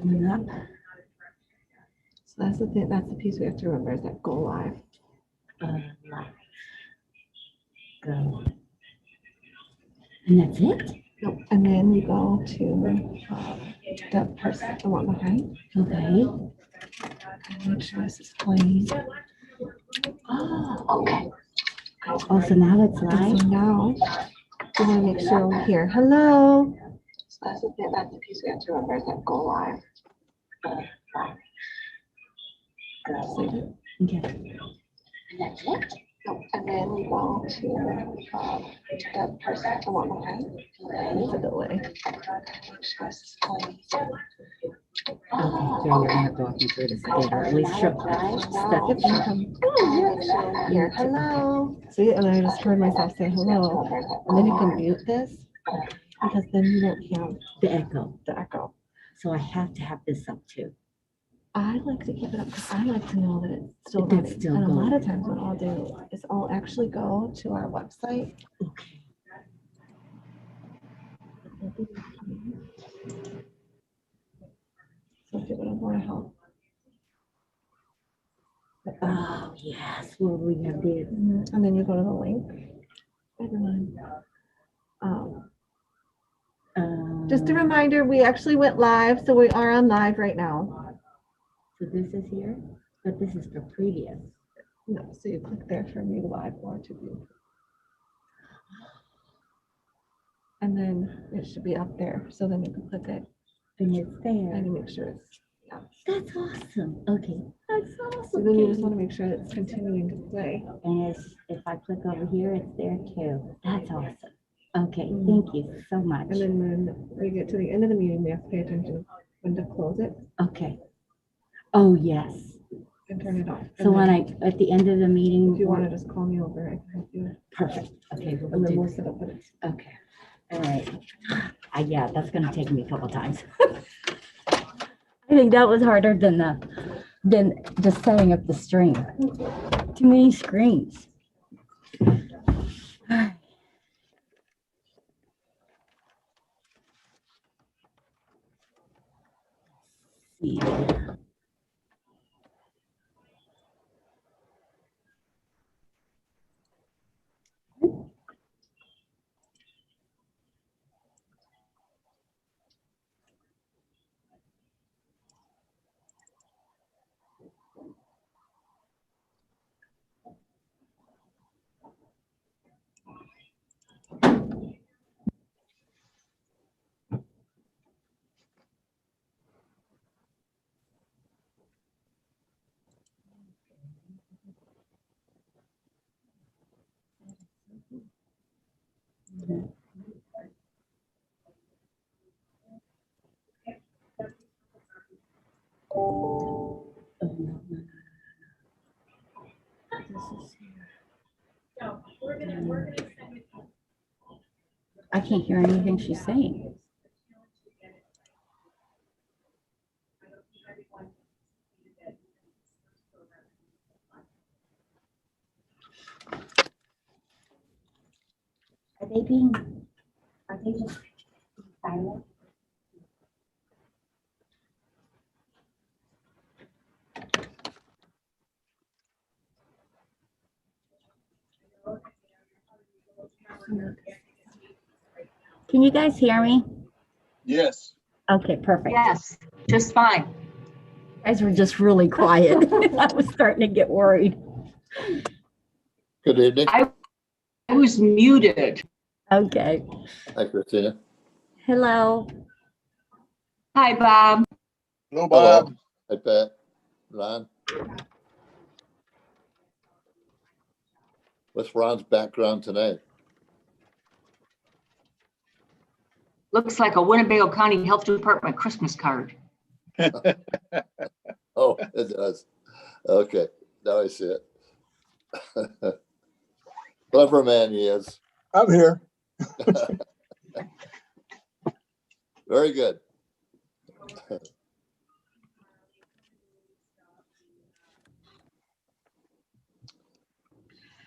opening up. So that's the thing. That's the piece we have to remember is that go live. Live. Go. And that's it? Nope. And then you go to the person, the one behind. Okay. And make sure this is playing. Oh, okay. Oh, so now it's And live? so now you want to make sure we hear hello. So that's the thing. That's the piece we have to remember is that go live. Go. Okay. And that's it? Nope. And then you go to the person, the one behind. It's a delay. Make sure this is playing. Okay, so you're gonna have to walk me through this again, or at least show Now, step. make sure we hear hello. See, and I just heard myself say hello. And then you can mute this because then you don't have The echo. the echo. So I have to have this up too. I like to keep it up because I like to know that it's still That's running. still And a lot going. of times what I'll do is I'll actually go to our website. Okay. So if you would want to help. Oh, yes, well, we have this. And then you go to the link. Everyone. Just a reminder, we actually went live, so we are on live right now. So this is here, but this is for previous. No, so you click there for view live or to view. And then it should be up there, so then you can click it And it's there. and you make sure it's, yeah. That's awesome. Okay. That's So awesome. then you just want to make sure that it's continuing to play. And if I click over here, it's there too. That's awesome. Okay, thank you so much. And then when we get to the end of the meeting, we have to pay attention when to close it Okay. Oh, yes. and turn it off. So when at the end of the meeting. If you want to just call me over, I can help you. Perfect. Okay. And then we'll set up it. Okay. All right. Yeah, that's gonna take me a couple times. I think that was harder than just setting up the stream. Too many screens. See. Oh, no. This is here. I can't hear anything she's saying. Are they just silent? Can you guys hear me? Yes. Okay, perfect. Yes, just fine. You guys were just really quiet. I was starting to get worried. Good evening. I was muted. Okay. Hi, Christina. Hello. Hi, Bob. Hello, Bob. Hi, Pat. Ron. What's Ron's background tonight? Looks like a Winnebago County Health Department Christmas card. Oh, it does. Okay, now I see it. Clever man he is. I'm here. Very good.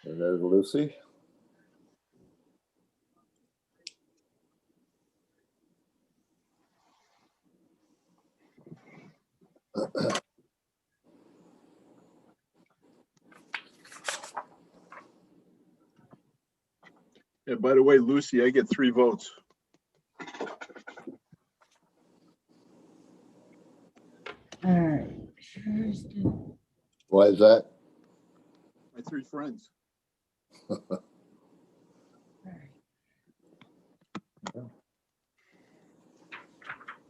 And there's Lucy. Yeah, by the way, Lucy, I get 3 votes. All right. Why is that? My 3 friends.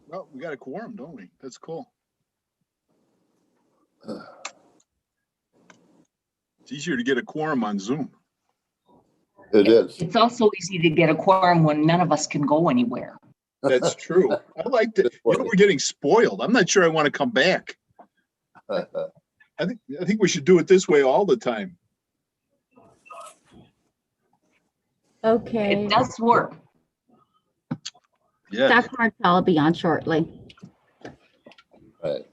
Well, we got a quorum, don't we? That's cool. It's easier to get a quorum on Zoom. It is. It's also easy to get a quorum when none of us can go anywhere. That's true. I like that. You know, we're getting spoiled. I'm not sure I want to come back. I think we should do it this way all the time. Okay. It does work. Yeah. Dr. Martell will be on shortly. Right.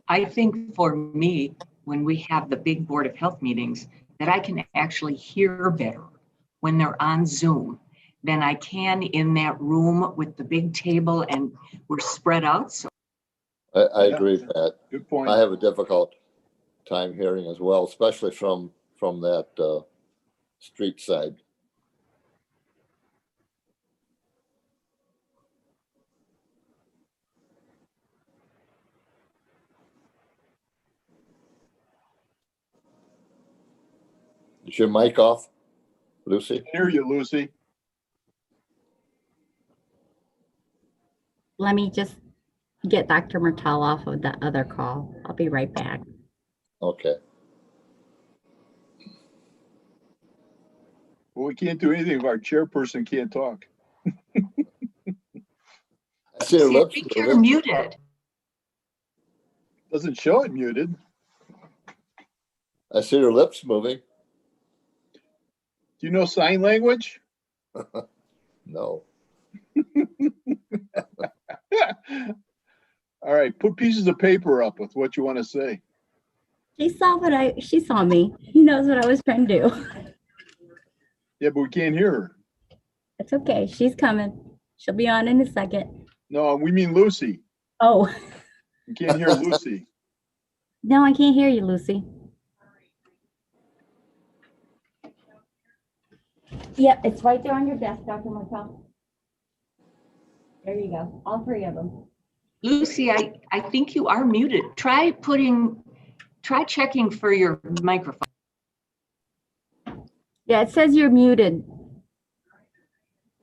I think for me, when we have the big Board of Health meetings, that I can actually hear better when they're on Zoom than I can in that room with the big table and we're spread out. So I Yeah. agree, Pat. Good point. I have a difficult time hearing as well, especially from that street side. Is your mic off, Lucy? Hear you, Lucy. Let me just get Dr. Martell off of the other call. I'll be right back. Okay. Well, we can't do anything if our chairperson can't talk. I see her see, I lips think you're moving. muted. Doesn't show it muted. I see her lips moving. Do you know sign language? No. All right, put pieces of paper up with what you want to say. She saw me. He knows what I was trying to do. Yeah, but we can't hear her. It's okay. She's coming. She'll be on in a second. No, we mean Lucy. Oh, We can't hear Lucy. no, I can't hear you, Lucy. Yep, it's right there on your desk, Dr. Martell. There you go. All 3 of them. Lucy, I think you are muted. Try checking for your microphone. Yeah, it says you're muted,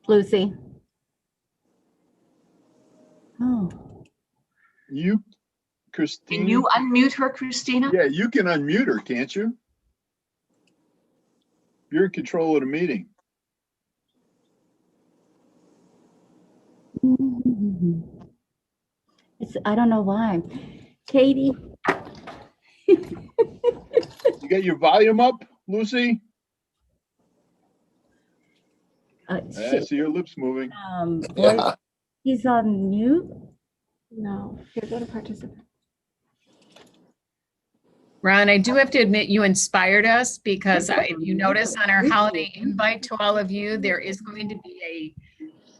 Lucy. Oh, You, Christine. Can you unmute her, Christina? Yeah, you can unmute her, can't you? You're in control of the meeting. I don't know why. Katie, You got your volume up, Lucy? I see your lips moving. voice, Yeah. he's on mute. No, here, go to participant. Ron, I do have to admit you inspired us because if you notice on our holiday invite to all of you, there is going to be a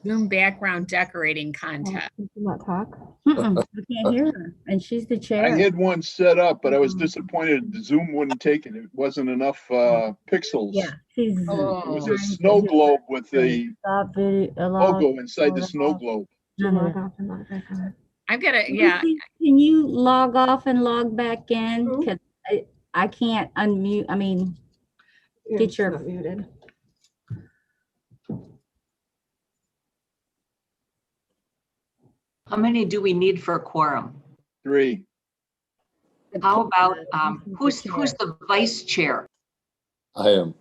Zoom background decorating contest. Can you not talk? Mm-mm, I can't hear her, and she's the I chair. had one set up, but I was disappointed the Zoom wouldn't take it. It wasn't enough pixels. Yeah, she's. It was Oh. a snow globe with the Stop video, allow- logo inside the snow globe. Log off and log back on. I've got to, yeah, Lucy, can you log off and log back in? Who? Because I can't unmute, I mean, You're Get your- not muted. How many do we need for a quorum? 3. How about, who's the vice chair? I am.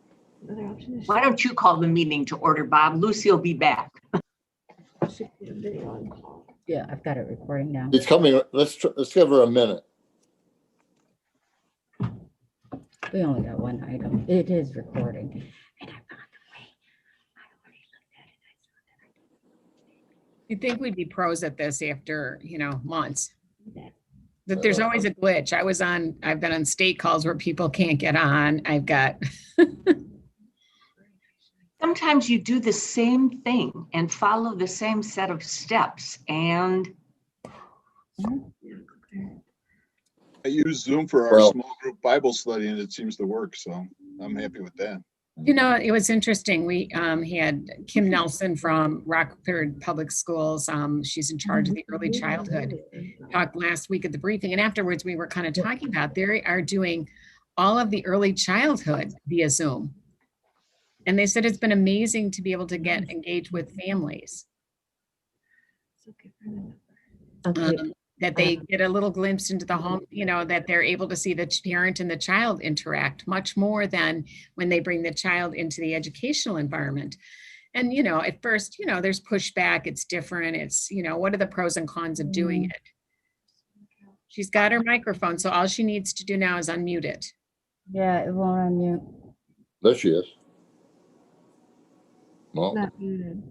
Another option is Why don't you call the meeting to order, Bob? Lucy will be back. should be a video on call. yeah, I've got it recording now. It's coming. Let's give her a minute. We only got one item. It is recording. And I found a way. I already looked at it. you'd think we'd be pros at this after, months. That- That there's always a glitch. I've been on state calls where people can't get on. I've got, sometimes you do the same thing and follow the same set of steps, and I use Zoom for our Well- small group Bible study and it seems to work, so I'm happy with that. You know, it was interesting. We had Kim Nelson from Rockford Public Schools. She's in charge of the early childhood. Talked last week at the briefing, and afterwards we were kind of talking about they are doing all of the early childhood via Zoom. And they said it's been amazing to be able to get engaged with families. Okay, That they get a little glimpse into the home, you know, that they're able to see the parent and the child interact much more than when they bring the child into the educational environment. And, you know, at first, you know, there's pushback, it's different. It's, you know, what are the pros and cons of doing it? She's got her microphone, so all she needs to do now is unmute it. yeah, it won't unmute. There she is. Well, Not muted.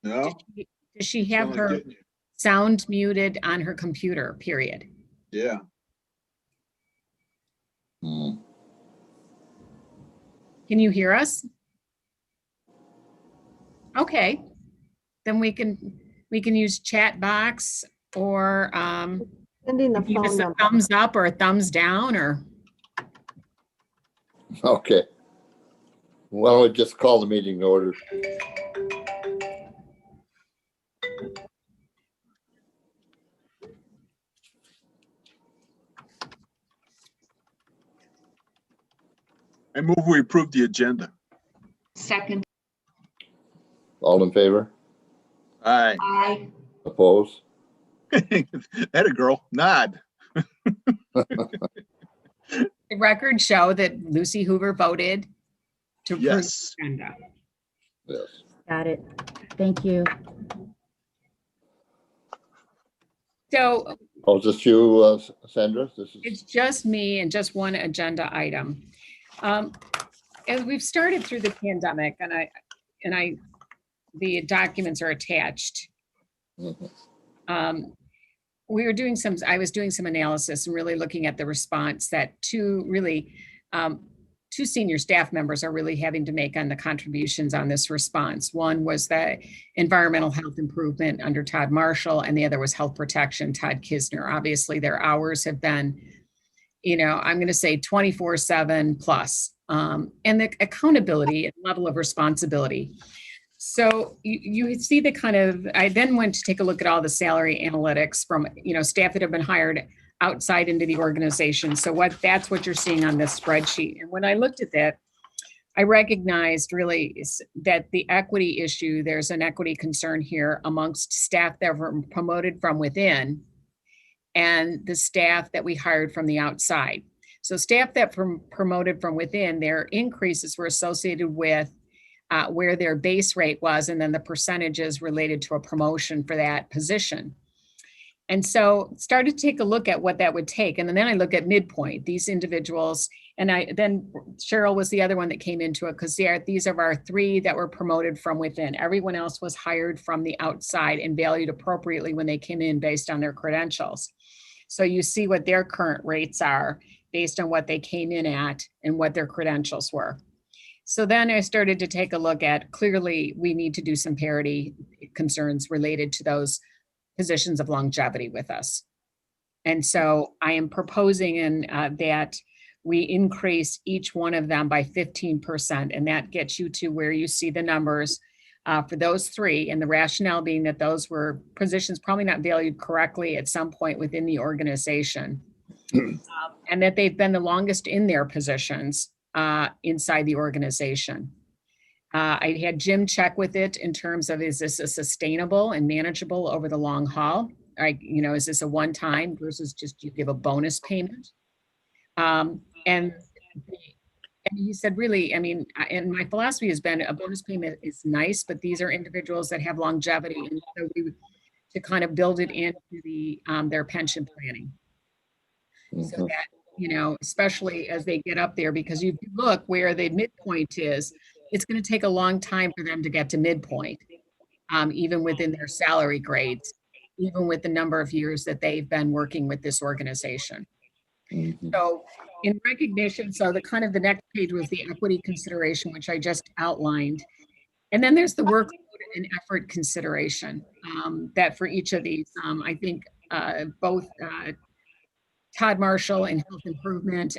No? Does she have Sound like her getting you. sound muted on her computer, period? Yeah. hmm. Can you hear us? Okay, then we can use chat box or Sending the give us phone a number. thumbs up or a thumbs down or. Okay. Why don't we just call the meeting to order? I move we approve the agenda. second, All in favor? Aye. I, Opposed? That a girl, nod. The records show that Lucy Hoover voted to approve the Yes. agenda. Yes. Got it. Thank you. So Oh, is this you, Sandra? This is, it's just me and just one agenda item. As we've started through the pandemic, and the documents are attached. Mhm. I was doing some analysis and really looking at the response that two senior staff members are really having to make on the contributions on this response. One was the environmental health improvement under Todd Marshall, and the other was health protection, Todd Kisner. Obviously, their hours have been, you know, I'm going to say 24/7 plus, and the accountability and level of responsibility. So you see the kind of, I then went to take a look at all the salary analytics from, you know, staff that have been hired outside into the organization. So that's what you're seeing on this spreadsheet. And when I looked at that, I recognized really that the equity issue, there's an equity concern here amongst staff that were promoted from within and the staff that we hired from the outside. So staff that promoted from within, their increases were associated with where their base rate was, and then the percentages related to a promotion for that position. And so started to take a look at what that would take. And then I look at midpoint, these individuals, and then Cheryl was the other one that came into it because these are our three that were promoted from within. Everyone else was hired from the outside and valued appropriately when they came in based on their credentials. So you see what their current rates are based on what they came in at and what their credentials were. So then I started to take a look at, clearly we need to do some parity concerns related to those positions of longevity with us. And so I am proposing that we increase each one of them by 15%, and that gets you to where you see the numbers for those three, and the rationale being that those were positions probably not valued correctly at some point within the organization, and that they've been the longest in their positions inside the organization. I had Jim check with it in terms of, is this a sustainable and manageable over the long haul? Is this a one-time versus just you give a bonus payment? And he said, really, I mean, and my philosophy has been a bonus payment is nice, but these are individuals that have longevity, and so to kind of build it into their pension planning. So that, especially as they get up there, because you look where the midpoint is, it's going to take a long time for them to get to midpoint, even within their salary grades, even with the number of years that they've been working with this organization. So in recognition, so the next page was the equity consideration, which I just outlined. And then there's the workload and effort consideration that for each of these, I think both Todd Marshall in health improvement,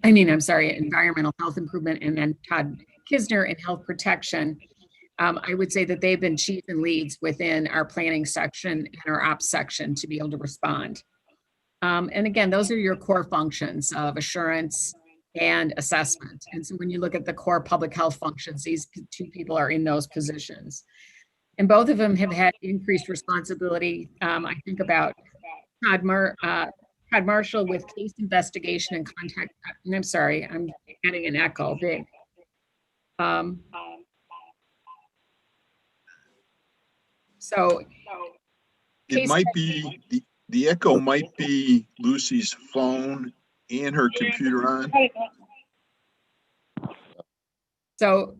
environmental health improvement, and then Todd Kisner in health protection. I would say that they've been chief and leads within our planning section and our ops section to be able to respond. And again, those are your core functions of assurance and assessment. And so when you look at the core public health functions, these two people are in those positions. And both of them have had increased responsibility. I think about Todd Marshall with case investigation and contact. And I'm sorry, I'm getting an echo big. So It might be, the echo might be Lucy's phone and her computer on. So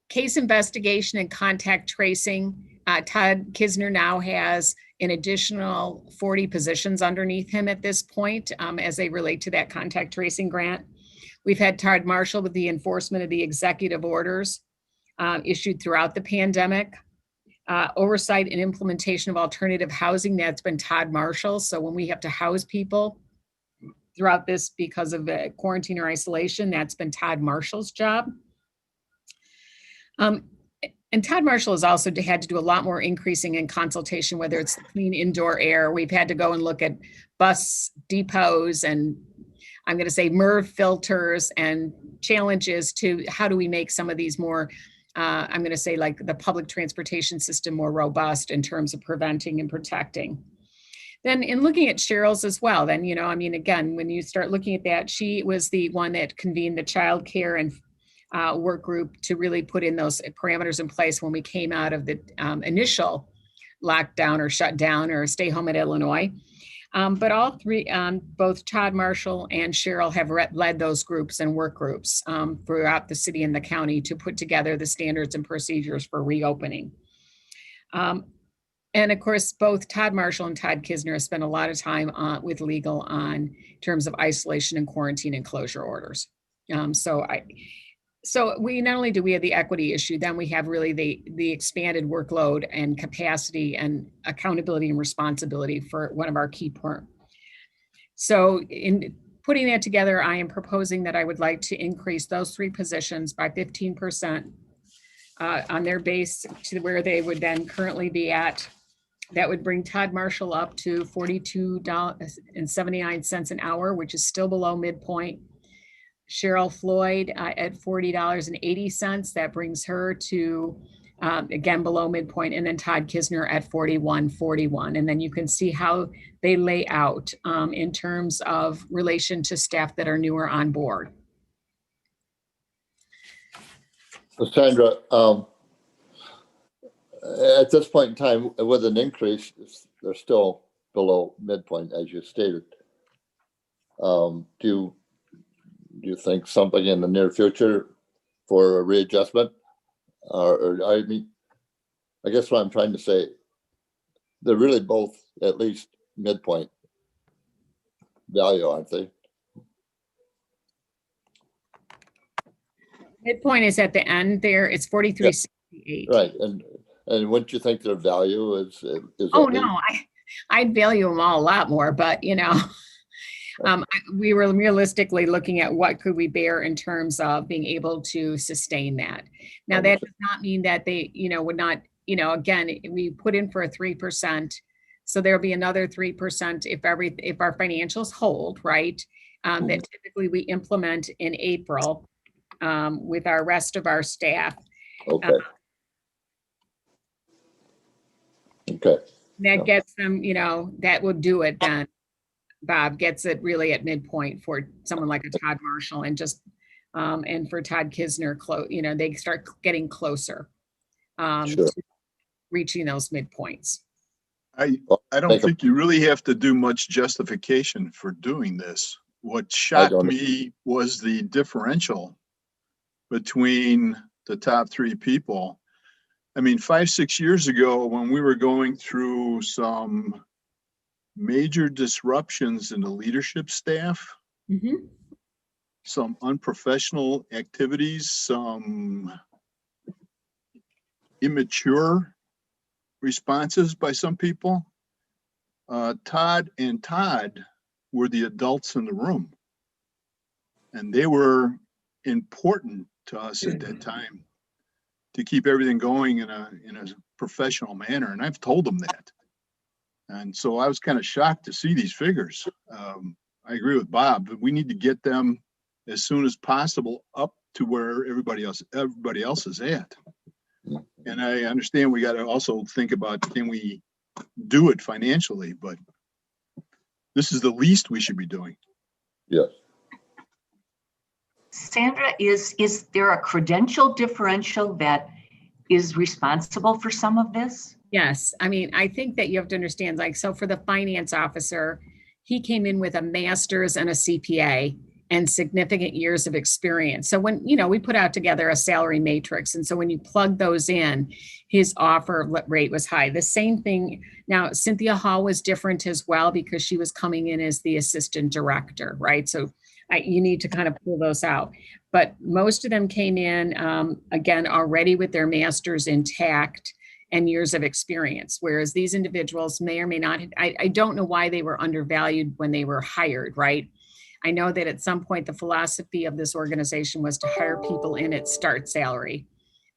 case investigation and contact tracing, Todd Kisner now has an additional 40 positions underneath him at this point as they relate to that contact tracing grant. We've had Todd Marshall with the enforcement of the executive orders issued throughout the pandemic. Oversight and implementation of alternative housing, that's been Todd Marshall. So when we have to house people throughout this because of quarantine or isolation, that's been Todd Marshall's job. And Todd Marshall has also had to do a lot more increasing in consultation, whether it's clean indoor air. We've had to go and look at bus depots and I'm going to say MERV filters and challenges to how do we make some of these more, I'm going to say like the public transportation system more robust in terms of preventing and protecting. Then in looking at Cheryl's as well, then, you know, I mean, again, when you start looking at that, she was the one that convened the child care and work group to really put in those parameters in place when we came out of the initial lockdown or shutdown or stay home at Illinois. But all three, both Todd Marshall and Cheryl have led those groups and work groups throughout the city and the county to put together the standards and procedures for reopening. And of course, both Todd Marshall and Todd Kisner have spent a lot of time with legal on terms of isolation and quarantine and closure orders. So we not only do we have the equity issue, then we have really the expanded workload and capacity and accountability and responsibility for one of our key points. So in putting that together, I am proposing that I would like to increase those three positions by 15% on their base to where they would then currently be at. That would bring Todd Marshall up to $42.79 an hour, which is still below midpoint. Cheryl Floyd at $40.80. That brings her to, again, below midpoint. And then Todd Kisner at $41.41. And then you can see how they lay out in terms of relation to staff that are newer on board. So Sandra, at this point in time, with an increase, they're still below midpoint, as you stated. Do you think something in the near future for a readjustment? Or I mean, I guess what I'm trying to say, they're really both at least midpoint value, aren't they? Midpoint is at the end there. It's 43.68. Right, and wouldn't you think their value is? Oh no, I value them all a lot more, but you know. We were realistically looking at what could we bear in terms of being able to sustain that. Now, that does not mean that they, you know, would not, you know, again, we put in for a 3%. So there'll be another 3% if our financials hold, right? That typically we implement in April with our rest of our staff. Okay. Okay. That gets them, you know, that will do it then. Bob gets it really at midpoint for someone like a Todd Marshall and just, and for Todd Kisner, you know, they start getting closer to reaching those midpoints. I don't think you really have to do much justification for doing this. What shocked me was the differential between the top three people. I mean, 5-6 years ago, when we were going through some major disruptions in the leadership staff, some unprofessional activities, some immature responses by some people. Todd were the adults in the room. And they were important to us at that time to keep everything going in a professional manner. And I've told them that. And so I was kind of shocked to see these figures. I agree with Bob, but we need to get them as soon as possible up to where everybody else is at. And I understand we got to also think about, can we do it financially? But this is the least we should be doing. Yes. Sandra, is there a credential differential that is responsible for some of this? Yes. I mean, I think that you have to understand, like, so for the finance officer, he came in with a master's and a CPA and significant years of experience. So when, we put out together a salary matrix. And so when you plug those in, his offer rate was high. The same thing. Now, Cynthia Hall was different as well because she was coming in as the assistant director, right? So you need to kind of pull those out. But most of them came in, again, already with their masters intact and years of experience, whereas these individuals may or may not, I don't know why they were undervalued when they were hired, right? I know that at some point the philosophy of this organization was to hire people in at start salary.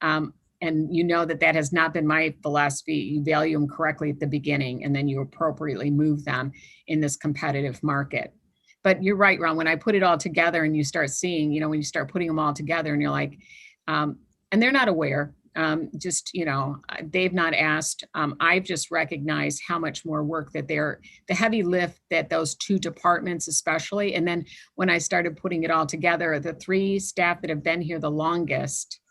And that has not been my philosophy. You value them correctly at the beginning, and then you appropriately move them in this competitive market. But you're right, Ron, when I put it all together and you start seeing, when you start putting them all together and you're like, and they're not aware, they've not asked. I've just recognized how much more work that the heavy lift that those two departments especially. And then when I started putting it all together, the three staff that have been here the longest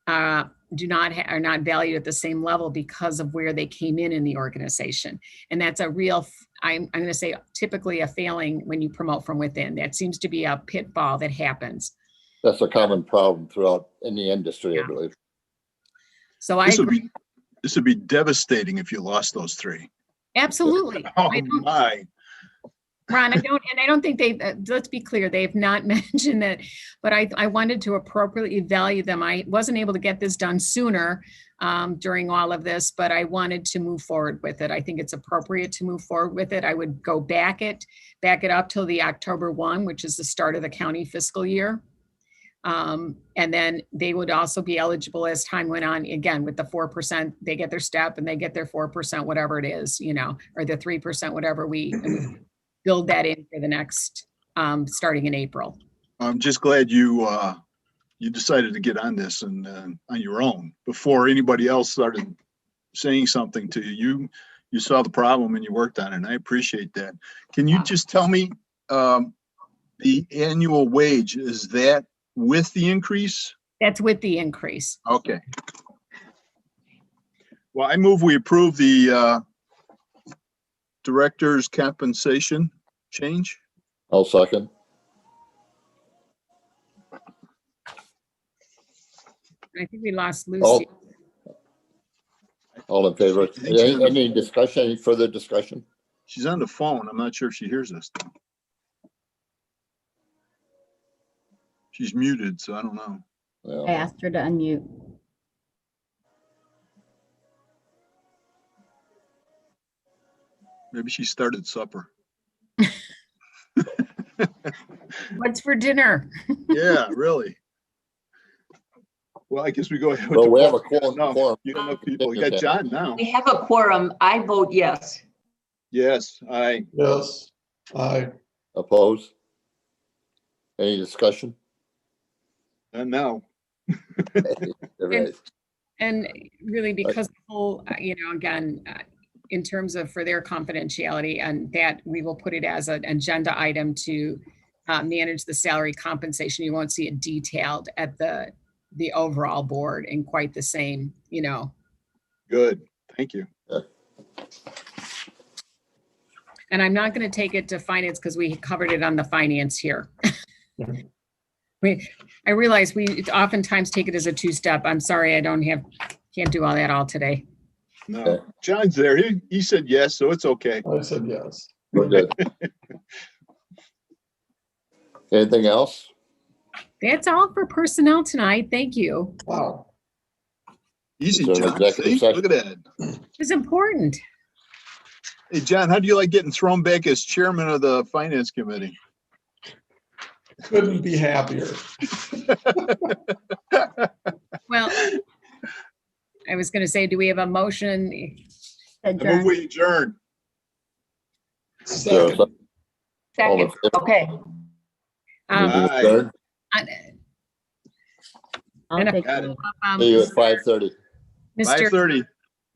are not valued at the same level because of where they came in the organization. And that's a real, I'm going to say, typically a failing when you promote from within. That seems to be a pitfall that happens. That's a common problem throughout any industry, I believe. So this would be devastating if you lost those three. Absolutely. Oh my. Ron, I don't think let's be clear, they've not mentioned that, but I wanted to appropriately value them. I wasn't able to get this done sooner during all of this, but I wanted to move forward with it. I think it's appropriate to move forward with it. I would go back it up till the October 1, which is the start of the county fiscal year. And then they would also be eligible as time went on, again, with the 4%, they get their step and they get their 4%, whatever it is, or the 3%, whatever we build that in for the next, starting in April. I'm just glad you decided to get on this and on your own before anybody else started saying something to you. You saw the problem and you worked on it, and I appreciate that. Can you just tell me the annual wage, is that with the increase? That's with the increase. Okay. Well, I move we approve the director's compensation change. I'll second. I think we lost Lucy. All in favor? Any discussion, any further discussion? She's on the phone. I'm not sure if she hears us though. She's muted, so I don't know. Well, I asked her to unmute. Maybe she started supper. What's for dinner? Yeah, really. Well, I guess we go ahead. Well, we have a quorum. quorum. You don't have people. You got John now. We have a quorum. I vote yes. Yes, aye. Yes, aye. Opposed? Any discussion? And now. Right. And really, because the whole, again, in terms of for their confidentiality, and that we will put it as an agenda item to manage the salary compensation. You won't see it detailed at the overall board in quite the same, Good, thank you. And I'm not going to take it to finance because we covered it on the finance here. I realize we oftentimes take it as a two-step. I'm sorry, can't do all that all today. No, Okay. John's there. He said yes, so it's okay. I said yes. We're good. Anything else? That's all for personnel tonight. Thank you. Wow. Easy, Is there an John. executive See? session? Look at that. It's important. Hey, John, how do you like getting thrown back as chairman of the finance committee? Couldn't be happier. Well, I was going to say, do we have a motion? I move we adjourn. So, Second. Second, okay. Aye. Third, I'll And take Got the- it. see you at 5:30. Mr. 5:30.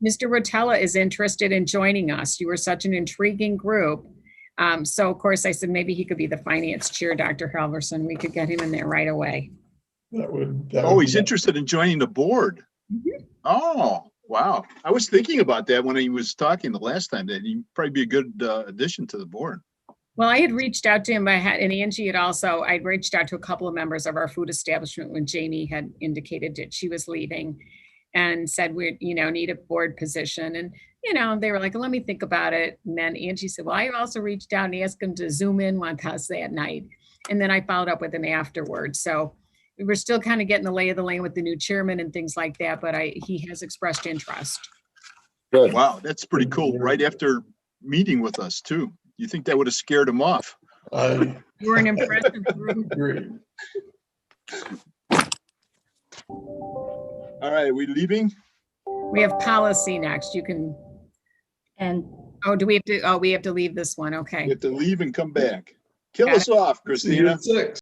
Mr. Rotella is interested in joining us. You were such an intriguing group. So of course I said maybe he could be the finance chair, Dr. Halverson. We could get him in there right away. That would Oh, he's be- interested in joining the board. Oh, wow. I was thinking about that when he was talking the last time, that he'd probably be a good addition to the board. Well, I had reached out to him, and Angie had also, I'd reached out to a couple of members of our food establishment when Jamie had indicated that she was leaving and said, we, need a board position. And, they were like, let me think about it. And then Angie said, well, I also reached out and asked him to Zoom in one Thursday at night. And then I followed up with him afterwards. So we were still kind of getting the lay of the land with the new chairman and things like that, but he has expressed interest. Good. Wow, that's pretty cool. Right after meeting with us too. You think that would have scared him off? I You were an impressive group. agree. All right, we leaving? We have policy next. You can, And do we have to, we have to leave this one. We Okay. have to leave and come back. Kill Got us off, See you Christina. at 6.